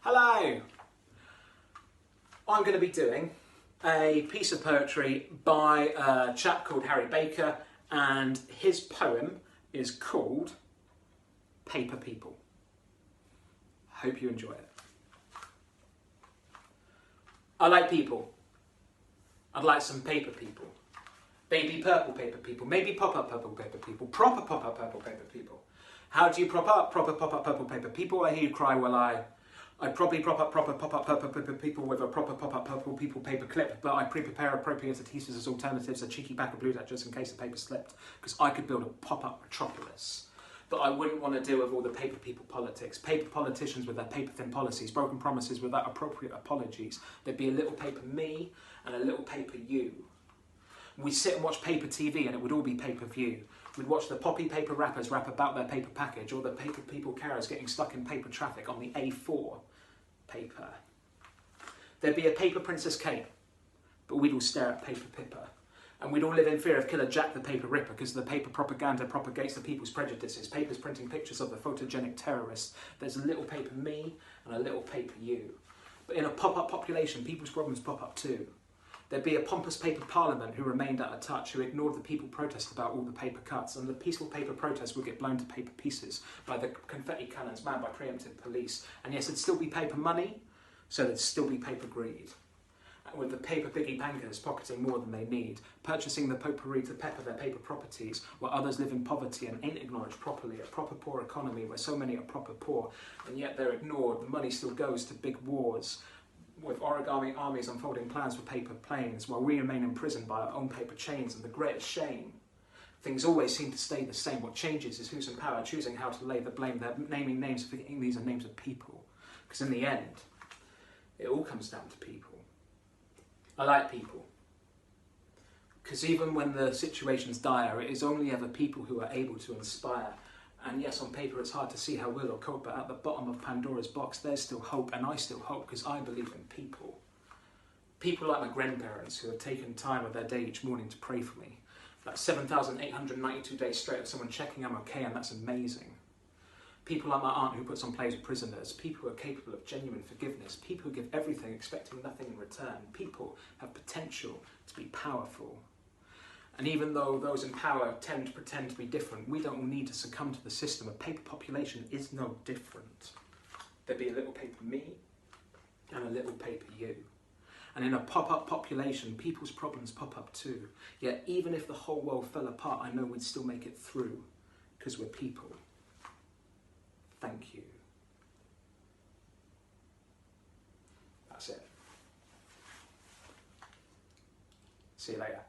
Hello! I'm going to be doing a piece of poetry by a chap called Harry Baker, and his poem is called Paper People. Hope you enjoy it. I like people. I'd like some paper people. Baby purple paper people, maybe pop-up purple paper people, proper pop-up purple paper people. How do you prop up proper pop-up purple paper people? I hear you cry while I'd probably prop up proper pop-up purple paper people with a proper pop-up purple people paper clip, but I pre-prepare appropriate adhesives as alternatives, a cheeky pack of blue tack just in case the paper slipped, because I could build a pop-up metropolis. But I wouldn't want to deal with all the paper people politics, paper politicians with their paper-thin policies, broken promises without appropriate apologies. There'd be a little paper me and a little paper you. We'd sit and watch paper TV and it would all be pay-per-view. We'd watch the poppy paper rappers rap about their paper package, or the paper people carers getting stuck in paper traffic on the A4 paper. There'd be a paper Princess Kate, but we'd all stare at paper Pippa. And we'd all live in fear of Killer Jack the Paper Ripper, because the paper propaganda propagates the people's prejudices. Papers printing pictures of the photogenic terrorists. There's a little paper me and a little paper you. But in a pop-up population, people's problems pop up too. There'd be a pompous paper parliament who remained out of touch, who ignored the people protest about all the paper cuts, and the peaceful paper protest would get blown to paper pieces by the confetti cannons manned by preemptive police. And yes, it'd still be paper money, so there'd still be paper greed. And with the paper biggie bankers pocketing more than they need, purchasing the potpourri to pepper their paper properties, while others live in poverty and ain't acknowledged properly, a proper poor economy where so many are proper poor, and yet they're ignored. The money still goes to big wars, with origami armies unfolding plans for paper planes, while we remain imprisoned by our own paper chains. And the greatest shame, things always seem to stay the same. What changes is who's in power choosing how to lay the blame. They're naming names, forgetting these are names of people. Because in the end, it all comes down to people. I like people. Because even when the situation's dire, it is only ever people who are able to inspire. And yes, on paper it's hard to see how we'll or cope, but at the bottom of Pandora's box there's still hope, and I still hope because I believe in people. People like my grandparents who have taken time of their day each morning to pray for me. That's 7,892 days straight of someone checking I'm okay, and that's amazing. People like my aunt who puts on plays with prisoners. People who are capable of genuine forgiveness. People who give everything expecting nothing in return. People have potential to be powerful. And even though those in power tend to pretend to be different, we don't need to succumb to the system. A paper population is no different. There'd be a little paper me and a little paper you. And in a pop-up population, people's problems pop up too. Yet even if the whole world fell apart, I know we'd still make it through, because we're people. Thank you. That's it. See you later.